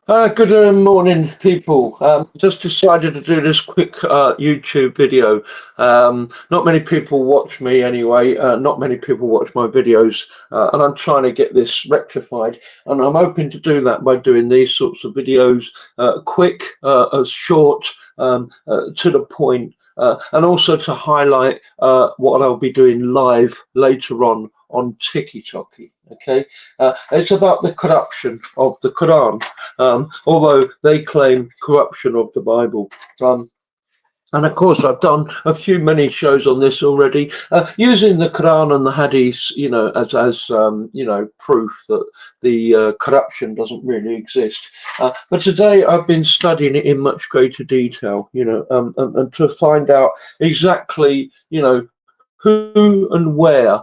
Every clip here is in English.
Good morning, people. Just decided to do this quick YouTube video. Not many people watch me anyway. Not many people watch my videos, and I'm trying to get this rectified. And I'm hoping to do that by doing these sorts of videos, quick, short, to the point, and also to highlight what I'll be doing live later on TikTok. Okay, it's about the corruption of the Quran, although they claim corruption of the Bible. And of course, I've done many shows on this already, using the Quran and the Hadith, as proof that the corruption doesn't really exist. But today, I've been studying it in much greater detail, and to find out exactly, who and where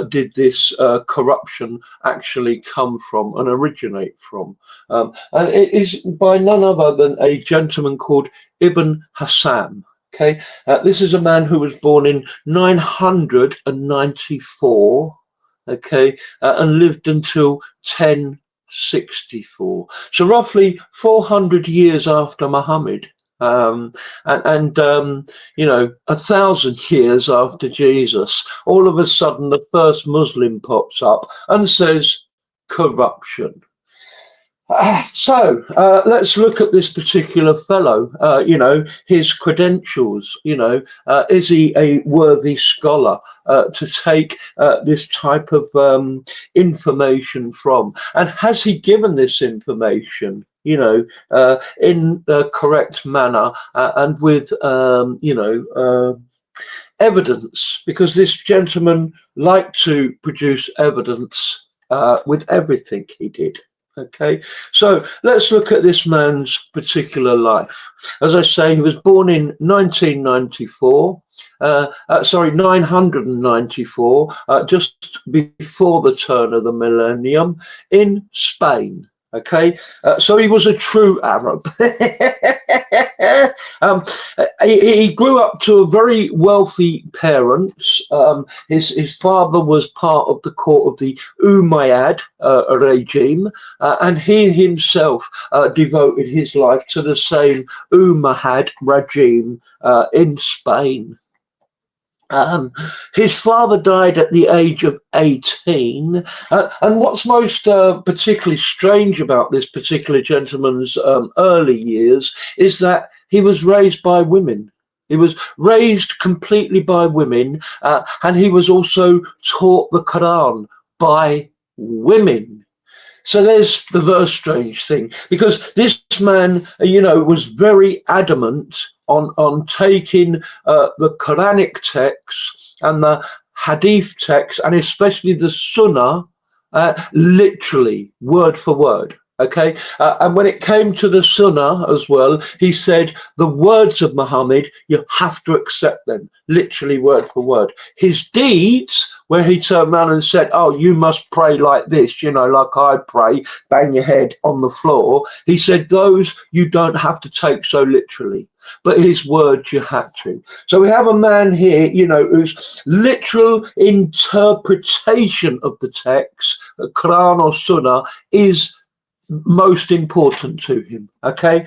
did this corruption actually come from and originate from? And it is by none other than a gentleman called Ibn Hassan. Okay, this is a man who was born in 994. Okay, and lived until 1064. So roughly 400 years after Muhammad. And 1,000 years after Jesus, all of a sudden the first Muslim pops up and says corruption. So let's look at this particular fellow, his credentials. Is he a worthy scholar to take this type of information from? And has he given this information, in the correct manner and with, evidence? Because this gentleman liked to produce evidence with everything he did. Okay, so let's look at this man's particular life. As I say, he was born in 994, just before the turn of the millennium, in Spain. Okay, so he was a true Arab. um, he grew up to a very wealthy parents. His father was part of the court of the Umayyad regime, and he himself devoted his life to the same Umayyad regime in Spain. His father died at the age of 18. And what's most particularly strange about this particular gentleman's early years is that he was raised by women. He was raised completely by women, and he was also taught the Quran by women. So there's the very strange thing, because this man, was very adamant on taking the Quranic texts and the Hadith texts, and especially the Sunnah, literally, word for word. Okay, and when it came to the Sunnah as well, he said the words of Muhammad, you have to accept them, literally word for word. His deeds, where he turned around and said, oh, you must pray like this, like I pray, bang your head on the floor. He said those you don't have to take so literally, but his words you had to. So we have a man here, whose literal interpretation of the text, Quran or Sunnah, is most important to him. Okay,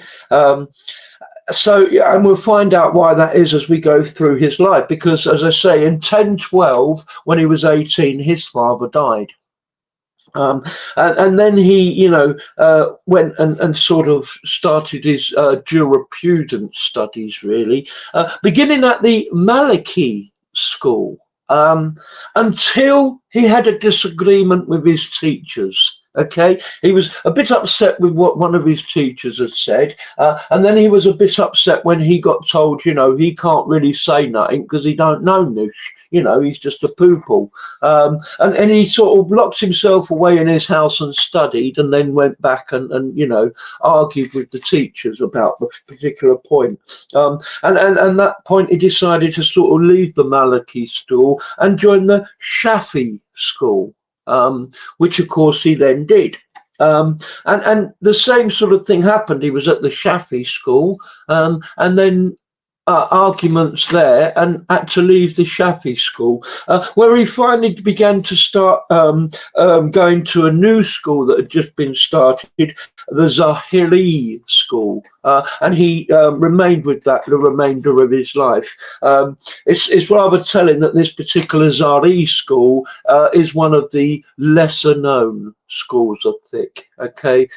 so yeah, and we'll find out why that is as we go through his life, because as I say, in 1012, when he was 18, his father died. And then he, went and sort of started his jurisprudence studies, really, beginning at the Maliki school, until he had a disagreement with his teachers. Okay, he was a bit upset with what one of his teachers had said, and then he was a bit upset when he got told, he can't really say nothing because he don't know Nish. He's just a pupil. And he sort of locked himself away in his house and studied, and then went back and argued with the teachers about the particular point. And that point, he decided to sort of leave the Maliki school and join the Shafi school, which of course he then did. And the same sort of thing happened. He was at the Shafi school, and then arguments there and had to leave the Shafi school, where he finally began to start going to a new school that had just been started, the Zahiri school, and he remained with that the remainder of his life. It's rather telling that this particular Zahiri school is one of the lesser known schools of fiqh. Okay,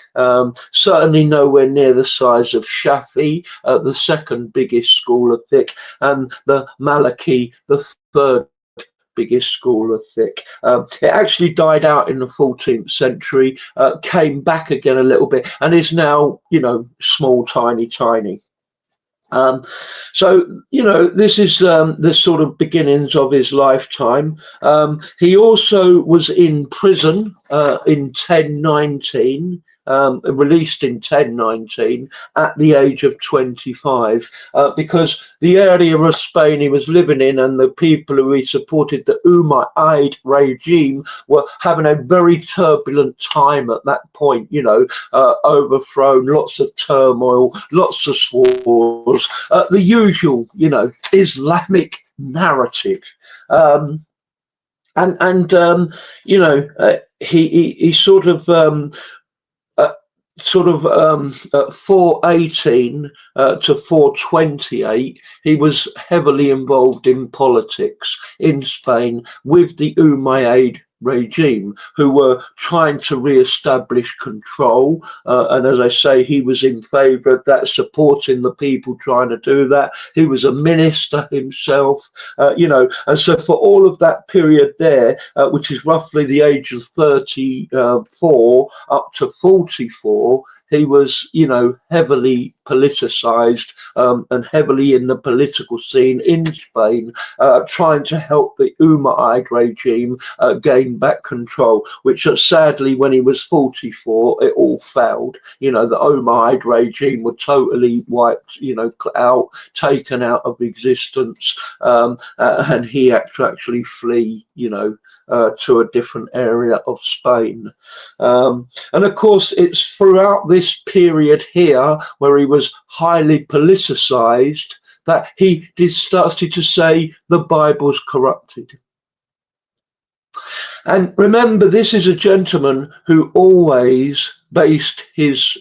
certainly nowhere near the size of Shafi, the second biggest school of fiqh, and the Maliki, the third biggest school of fiqh. It actually died out in the 14th century, came back again a little bit, and is now, small, tiny. Um, so, this is the sort of beginnings of his lifetime. He also was in prison in 1019. Released in 1019 at the age of 25, because the area of Spain he was living in and the people who he supported, the Umayyad regime, were having a very turbulent time at that point, overthrown, lots of turmoil, lots of wars, the usual, Islamic narrative. He sort of 418 to 428, he was heavily involved in politics in Spain with the Umayyad regime, who were trying to re-establish control, and as I say, he was in favour of that, supporting the people trying to do that. He was a minister himself, and so for all of that period there, which is roughly the age of 34 up to 44, he was, heavily politicized and heavily in the political scene in Spain, trying to help the Umayyad regime gain back control, which sadly, when he was 44, it all failed. The Umayyad regime were totally wiped, out, taken out of existence, and he had to actually flee, to a different area of Spain. And of course, it's throughout this period here where he was highly politicized that he started to say the Bible's corrupted. And remember, this is a gentleman who always based his,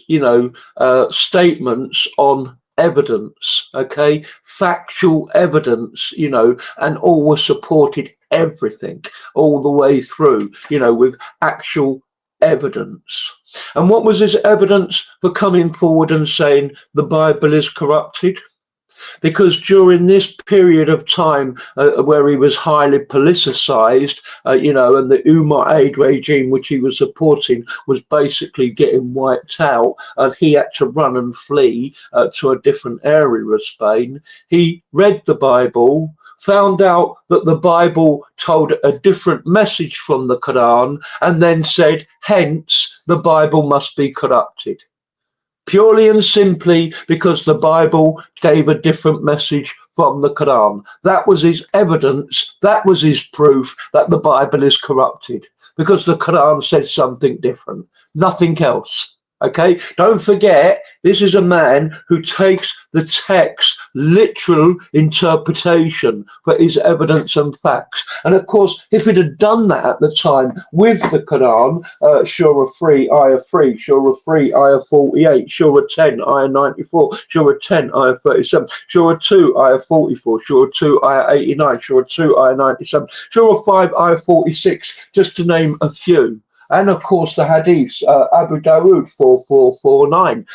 statements on evidence, okay, factual evidence, and always supported everything all the way through, with actual evidence. And what was his evidence for coming forward and saying the Bible is corrupted? Because during this period of time where he was highly politicized, and the Umayyad regime, which he was supporting, was basically getting wiped out, and he had to run and flee to a different area of Spain, he read the Bible, found out that the Bible told a different message from the Quran, and then said, hence, the Bible must be corrupted. Purely and simply because the Bible gave a different message from the Quran. That was his evidence, that was his proof that the Bible is corrupted, because the Quran said something different, nothing else. Okay, don't forget, this is a man who takes the text literal interpretation for his evidence and facts. And of course, if it had done that at the time with the Quran, Surah 3, Ayah 3, Surah 3, Ayah 48, Surah 10, Ayah 94, Surah 10, Ayah 37, Surah 2, Ayah 44, Surah 2, Ayah 89, Surah 2, Ayah 97, Surah 5, Ayah 46, just to name a few. And of course, the hadiths, Abu Dawood 4449,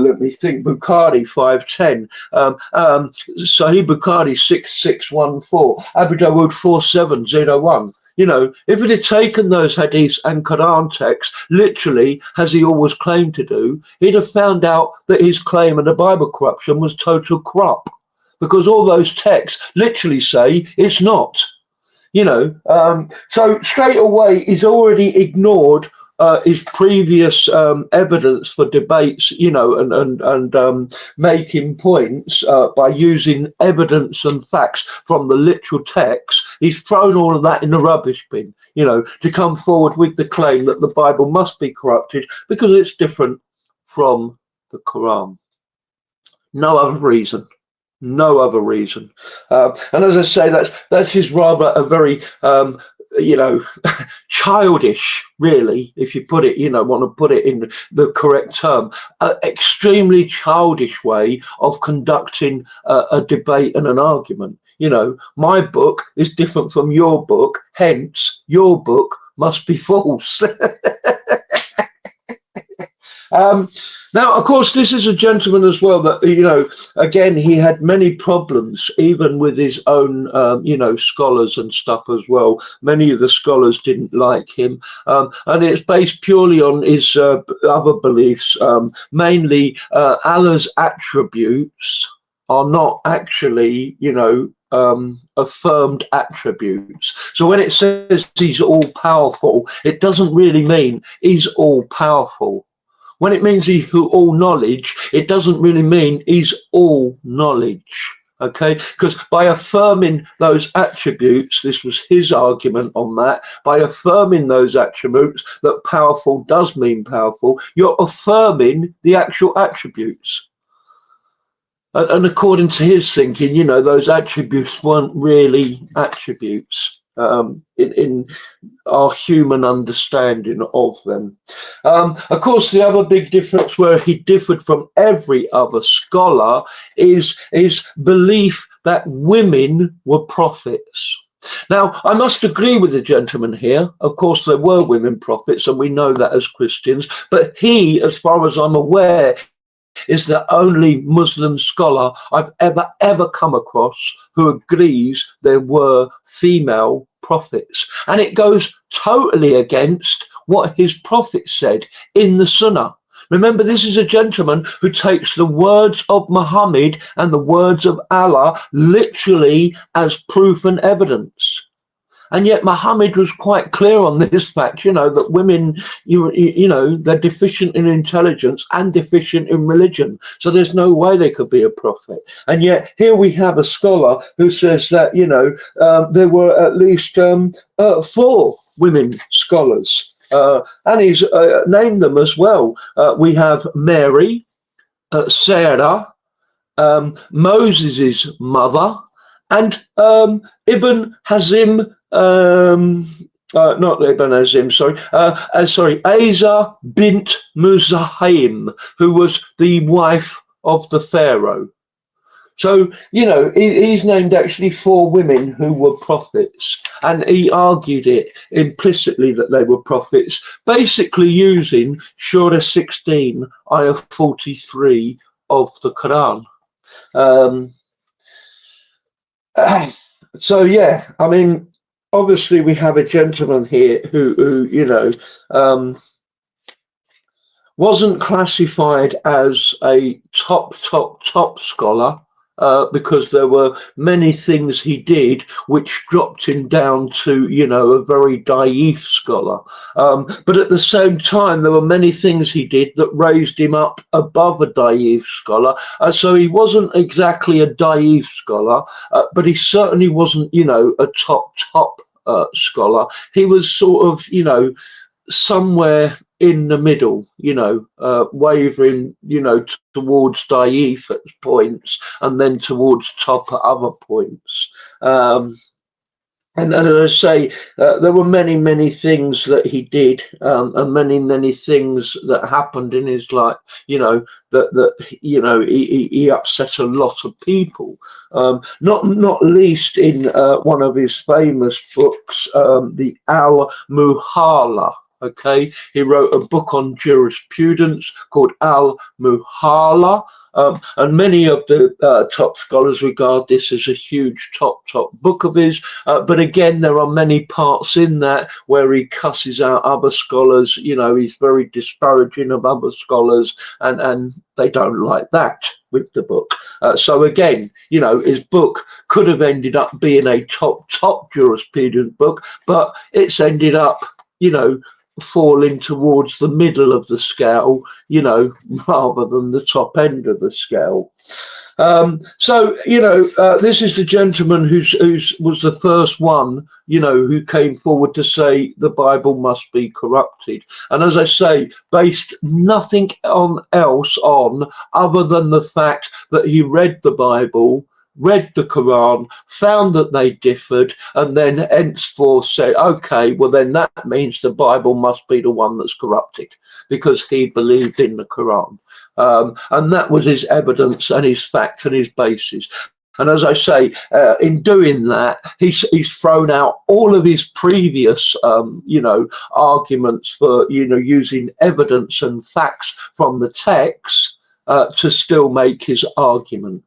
let me think, Bukhari 510, Sahih Bukhari 6614, Abu Dawood 4701. If it had taken those hadiths and Quran texts literally, as he always claimed to do, he'd have found out that his claim of the Bible corruption was total crap, because all those texts literally say it's not. So straight away he's already ignored his previous evidence for debates, and making points by using evidence and facts from the literal text. He's thrown all of that in the rubbish bin, to come forward with the claim that the Bible must be corrupted because it's different from the Quran. No other reason. No other reason. And as I say, that's his rather a very you know, childish, really, if you put it, want to put it in the correct term, extremely childish way of conducting a debate and an argument. My book is different from your book, hence your book must be false. Um, Now, of course, this is a gentleman as well that, again, he had many problems, even with his own, scholars and stuff as well. Many of the scholars didn't like him. And it's based purely on his other beliefs. Mainly, Allah's attributes are not actually, affirmed attributes. So when it says he's all powerful, it doesn't really mean he's all powerful. When it means he's all knowledge, it doesn't really mean he's all knowledge. Okay, because by affirming those attributes, this was his argument on that, by affirming those attributes, that powerful does mean powerful, you're affirming the actual attributes. And according to his thinking, those attributes weren't really attributes in our human understanding of them. Of course, the other big difference where he differed from every other scholar is his belief that women were prophets. Now, I must agree with the gentleman here. Of course, there were women prophets, and we know that as Christians. But he, as far as I'm aware, is the only Muslim scholar I've ever come across who agrees there were female prophets. And it goes totally against what his prophet said in the Sunnah. Remember, this is a gentleman who takes the words of Muhammad and the words of Allah literally as proof and evidence. And yet Muhammad was quite clear on this fact, that women, they're deficient in intelligence and deficient in religion. So there's no way they could be a prophet. And yet here we have a scholar who says that, there were at least 4 women scholars. And he's named them as well. We have Mary, Sarah, Moses' mother, and Ibn Hazm, not Ibn Hazm, sorry, Asa bint Muzahim, who was the wife of the Pharaoh. So, he's named actually 4 women who were prophets, and he argued it implicitly that they were prophets, basically using Surah 16, Ayah 43 of the Quran. So yeah, I mean, obviously we have a gentleman here who wasn't classified as a top scholar, because there were many things he did which dropped him down to, a very daif scholar. But at the same time, there were many things he did that raised him up above a daif scholar. So he wasn't exactly a daif scholar, but he certainly wasn't, a top scholar. He was sort of, somewhere in the middle, wavering, towards daif at points and then towards top at other points. And as I say, there were many things that he did, and many things that happened in his life, he upset a lot of people, not least in one of his famous books, the Al-Muhalla. Okay, he wrote a book on jurisprudence called Al-Muhalla, and many of the top scholars regard this as a huge top book of his. But again, there are many parts in that where he cusses out other scholars. He's very disparaging of other scholars, and they don't like that with the book. So again, his book could have ended up being a top jurisprudence book, but it's ended up, falling towards the middle of the scale, rather than the top end of the scale. So this is the gentleman who's was the first one, who came forward to say the Bible must be corrupted, and as I say, based nothing on else on other than the fact that he read the Bible, read the Quran, found that they differed, and then henceforth said, okay, well then that means the Bible must be the one that's corrupted, because he believed in the Quran. And that was his evidence and his fact and his basis. And as I say, in doing that, he's thrown out all of his previous, arguments for, using evidence and facts from the text to still make his argument,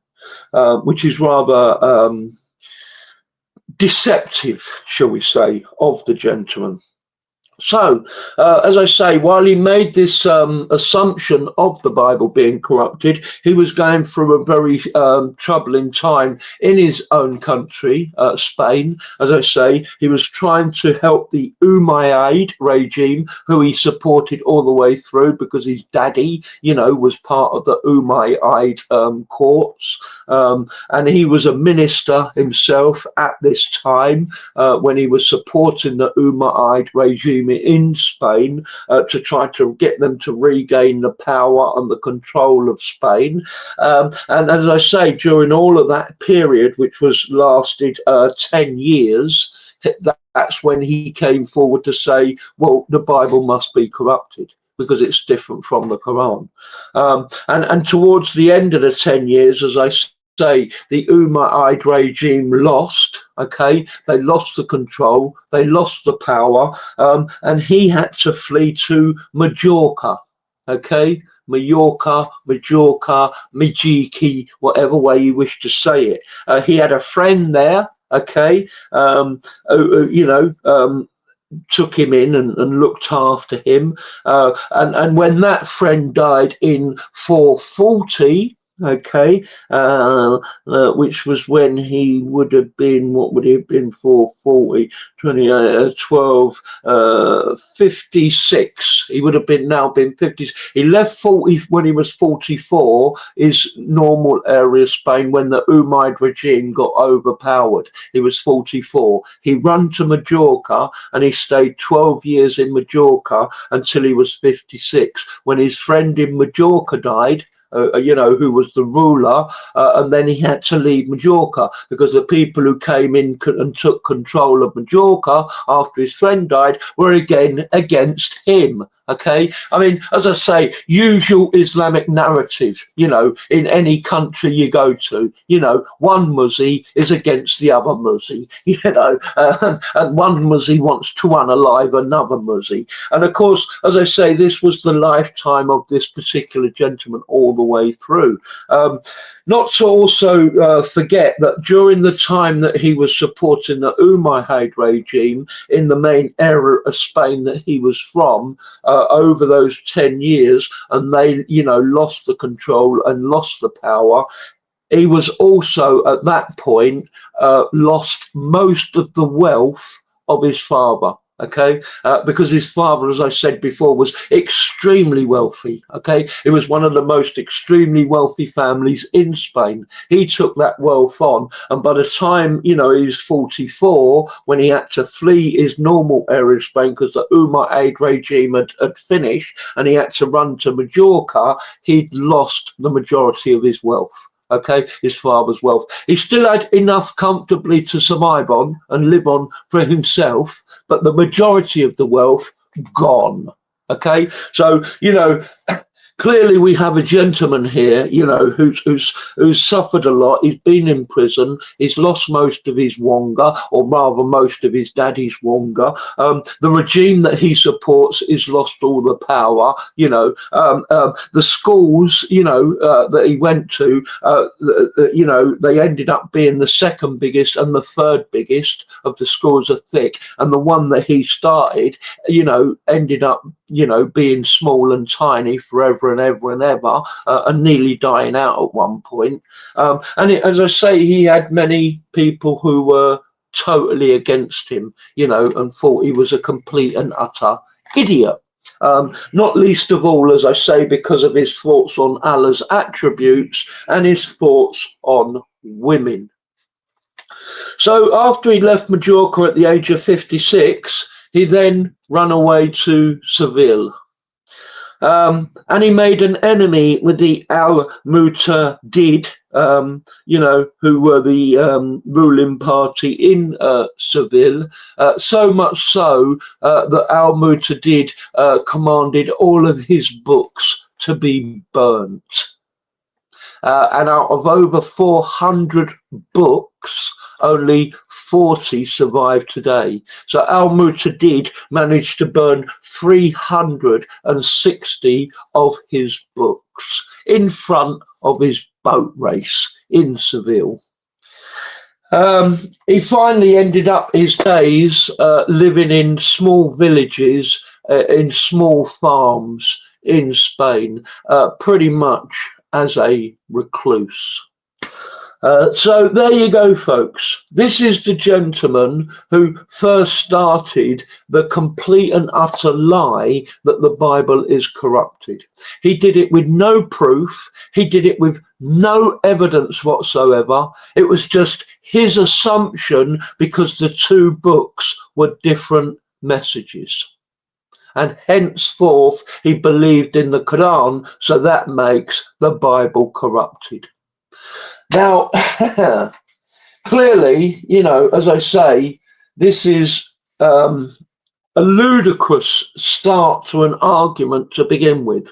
which is rather deceptive, shall we say, of the gentleman. So, as I say, while he made this assumption of the Bible being corrupted, he was going through a very troubling time in his own country, Spain. As I say, he was trying to help the Umayyad regime, who he supported all the way through because his daddy, was part of the Umayyad courts. And he was a minister himself at this time when he was supporting the Umayyad regime in Spain to try to get them to regain the power and the control of Spain. And as I say, during all of that period, which was lasted 10 years, that's when he came forward to say, well, the Bible must be corrupted because it's different from the Quran. And towards the end of the 10 years, as I say, the Umayyad regime lost. Okay, they lost the control, they lost the power, and he had to flee to Majorca. Okay, Majorca, Majiki, whatever way you wish to say it. He had a friend there. Okay, took him in and looked after him. And when that friend died in 440, okay, which was when he would have been, what would he have been, 440, 12, 56. He would have now been 50. He left 40 when he was 44, is normal area of Spain, when the Umayyad regime got overpowered. He was 44. He ran to Majorca and he stayed 12 years in Majorca until he was 56, when his friend in Majorca died. Who was the ruler, and then he had to leave Majorca because the people who came in and took control of Majorca after his friend died were again against him. Okay, I mean, as I say, usual Islamic narrative, in any country you go to, one Muzzi is against the other Muzzi, and one Muzzi wants to unalive another Muzzi. And of course, as I say, this was the lifetime of this particular gentleman all the way through. Not to also forget that during the time that he was supporting the Umayyad regime in the main area of Spain that he was from, over those 10 years, and they, lost the control and lost the power, he was also at that point lost most of the wealth of his father. Okay, because his father, as I said before, was extremely wealthy. Okay, it was one of the most extremely wealthy families in Spain. He took that wealth on, and by the time he was 44, when he had to flee his normal area of Spain because the Umayyad regime had finished, and he had to run to Majorca, he'd lost the majority of his wealth. Okay, his father's wealth. He still had enough comfortably to survive on and live on for himself, but the majority of the wealth gone. Okay, so clearly we have a gentleman here, who's suffered a lot. He's been in prison. He's lost most of his wonga, or rather most of his daddy's wonga. The regime that he supports is lost all the power. The schools, that he went to, they ended up being the second biggest and the third biggest of the schools of thick. And the one that he started, ended up, being small and tiny forever and ever and ever, and nearly dying out at one point. As I say, he had many people who were totally against him, and thought he was a complete and utter idiot. Not least of all, as I say, because of his thoughts on Allah's attributes and his thoughts on women. So after he left Majorca at the age of 56, he then ran away to Seville. And he made an enemy with the Al-Mutadid, who were the ruling party in Seville, so much so that Al-Mutadid commanded all of his books to be burnt. And out of over 400 books, only 40 survive today. So Al-Mutadid managed to burn 360 of his books in front of his boat race in Seville. He finally ended up his days living in small villages, in small farms in Spain, pretty much as a recluse. So there you go, folks. This is the gentleman who first started the complete and utter lie that the Bible is corrupted. He did it with no proof. He did it with no evidence whatsoever. It was just his assumption because the two books were different messages. And henceforth he believed in the Quran, so that makes the Bible corrupted. Now, clearly, as I say, this is a ludicrous start to an argument to begin with.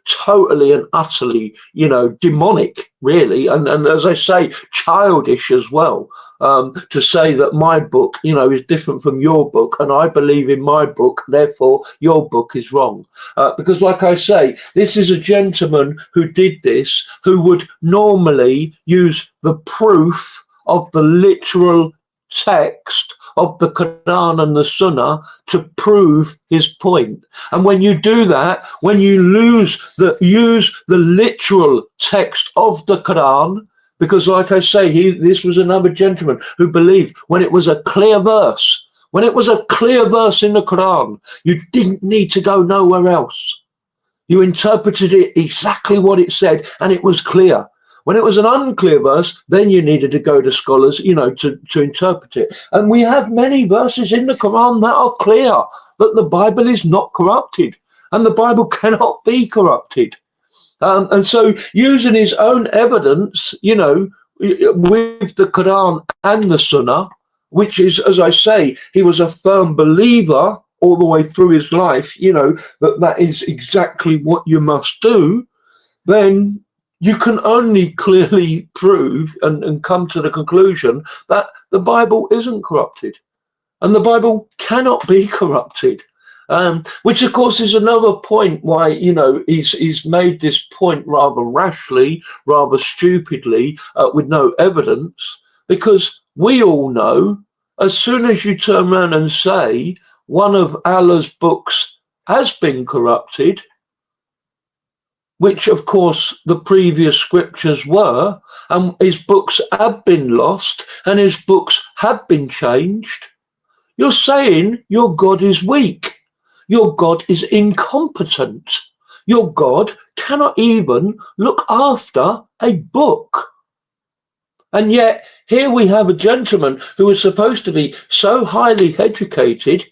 Totally and utterly, demonic, really. And as I say, childish as well, to say that my book, is different from your book, and I believe in my book, therefore your book is wrong. Because like I say, this is a gentleman who did this, who would normally use the proof of the literal text of the Quran and the Sunnah to prove his point. And when you do that, when you use the literal text of the Quran, because like I say, this was another gentleman who believed when it was a clear verse, in the Quran, you didn't need to go nowhere else. You interpreted it exactly what it said, and it was clear. When it was an unclear verse, then you needed to go to scholars, to interpret it. And we have many verses in the Quran that are clear that the Bible is not corrupted, and the Bible cannot be corrupted. And so using his own evidence, with the Quran and the Sunnah, which is, as I say, he was a firm believer all the way through his life, that is exactly what you must do, then you can only clearly prove and come to the conclusion that the Bible isn't corrupted, and the Bible cannot be corrupted. Which of course is another point why he's made this point rather rashly, rather stupidly, with no evidence, because we all know as soon as you turn around and say one of Allah's books has been corrupted, which of course the previous scriptures were, and his books have been lost and his books have been changed, you're saying your God is weak. Your God is incompetent. Your God cannot even look after a book. And yet here we have a gentleman who is supposed to be so highly educated,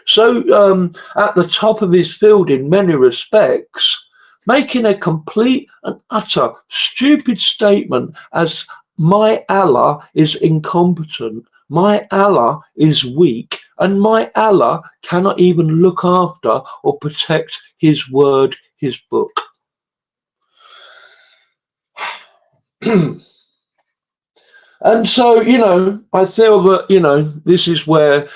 so at the top of his field in many respects, making a complete and utter stupid statement as my Allah is incompetent, my Allah is weak, and my Allah cannot even look after or protect his word, his book. And so, I feel that, this is where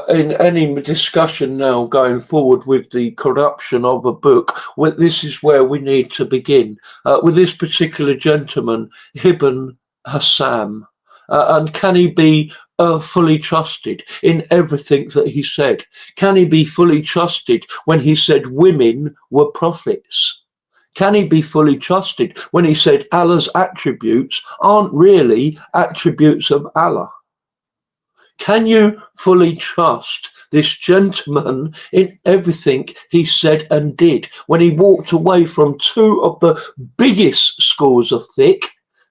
in any discussion now going forward with the corruption of a book, this is where we need to begin. With this particular gentleman, Ibn Hazm. And can he be fully trusted in everything that he said? Can he be fully trusted when he said women were prophets? Can he be fully trusted when he said Allah's attributes aren't really attributes of Allah? Can you fully trust this gentleman in everything he said and did when he walked away from two of the biggest schools of thick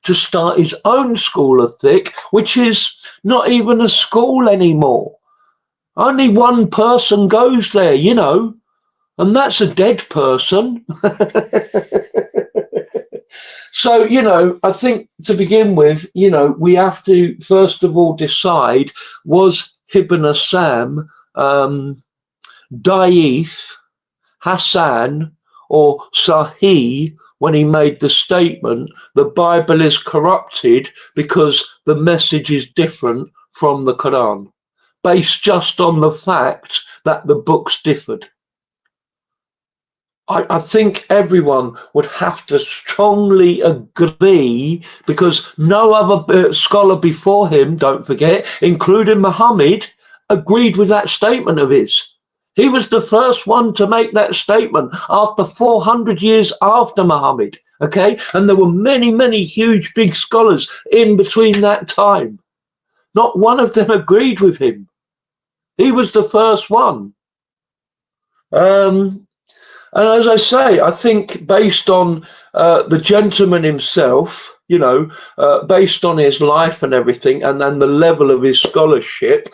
to start his own school of thick, which is not even a school anymore? Only one person goes there, you know, and that's a dead person. So, you know, I think to begin with, you know, we have to first of all decide, was Ibn Sam Daif, Hassan, or Sahih when he made the statement, the Bible is corrupted because the message is different from the Quran, based just on the fact that the books differed? I think everyone would have to strongly agree, because no other scholar before him, don't forget, including Muhammad, agreed with that statement of his. He was the first one to make that statement after 400 years after Muhammad. Okay, and there were many, many huge, big scholars in between that time. Not one of them agreed with him. He was the first one. And as I say, I think based on the gentleman himself, you know, based on his life and everything, and then the level of his scholarship,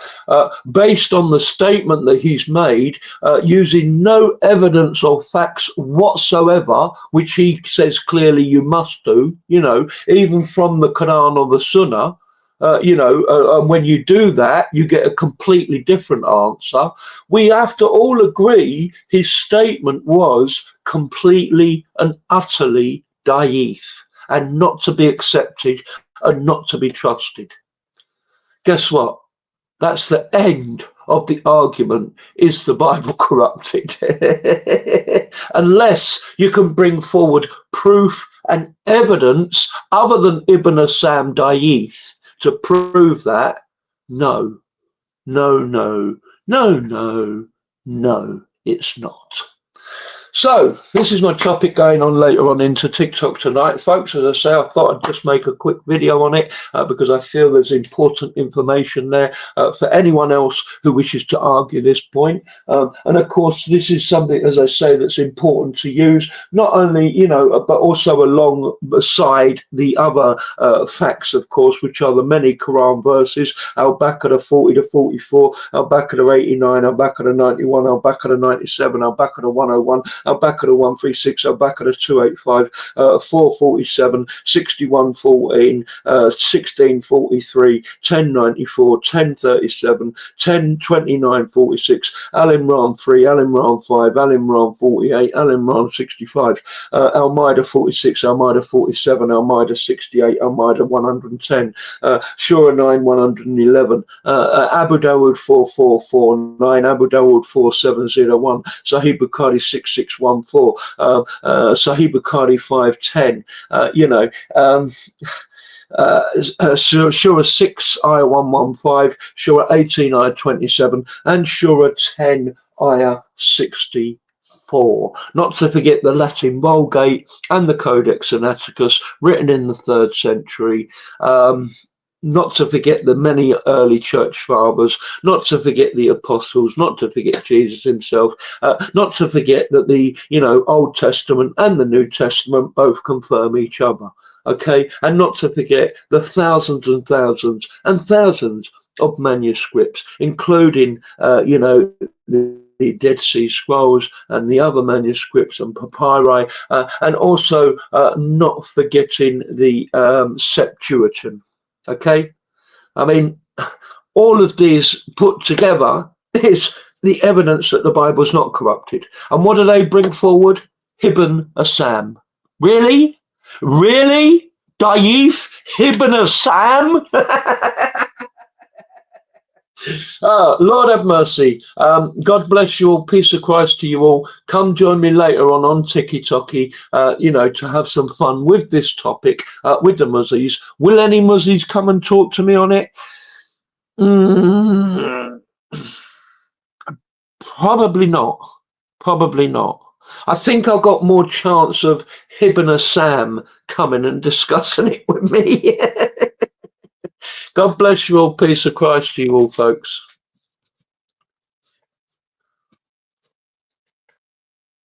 based on the statement that he's made, using no evidence or facts whatsoever, which he says clearly you must do, you know, even from the Quran or the Sunnah. And when you do that, you get a completely different answer. We have to all agree his statement was completely and utterly daif and not to be accepted and not to be trusted. Guess what? That's the end of the argument. Is the Bible corrupted? Unless you can bring forward proof and evidence other than Ibn Sam Daif to prove that, no, it's not. So this is my topic going on later on into TikTok tonight, folks. As I say, I thought I'd just make a quick video on it because I feel there's important information there for anyone else who wishes to argue this point. And of course, this is something, as I say, that's important to use, not only, you know, but also alongside the other facts, of course, which are the many Quran verses, Al-Baqarah 40 to 44, Al-Baqarah 89, Al-Baqarah 91, Al-Baqarah 97, Al-Baqarah 101, Al-Baqarah 136, Al-Baqarah 285, 447, 6114, 1643, 1094, 1037, 1029, 46, Al-Imran 3, Al-Imran 5, Al-Imran 48, Al-Imran 65, Al-Ma'idah 46, Al-Ma'idah 47, Al-Ma'idah 68, Al-Ma'idah 110, Surah 9, 111, Abu Dawud 4449, Abu Dawud 4701, Sahih Bukhari 6614, Sahih Bukhari 510, Surah 6, Ayah 115, Surah 18, Ayah 27, and Surah 10, Ayah 64. Not to forget the Latin Vulgate and the Codex Sinaiticus, written in the 3rd century. Not to forget the many early church fathers, not to forget the apostles, not to forget Jesus himself, not to forget that the, you know, Old Testament and the New Testament both confirm each other. Okay, and not to forget the thousands and thousands and thousands of manuscripts, including, the Dead Sea Scrolls and the other manuscripts and papyri, and also not forgetting the Septuagint. Okay, I mean, all of these put together is the evidence that the Bible is not corrupted. And what do they bring forward? Ibn Sam. Really? Really? Daif? Ibn Sam? Lord have mercy. God bless you all. Peace of Christ to you all. Come join me later on TikTok, to have some fun with this topic, with the Muzzies. Will any Muzzies come and talk to me on it? Probably not. Probably not. I think I've got more chance of Ibn Sam coming and discussing it with me. God bless you all. Peace of Christ to you all, folks.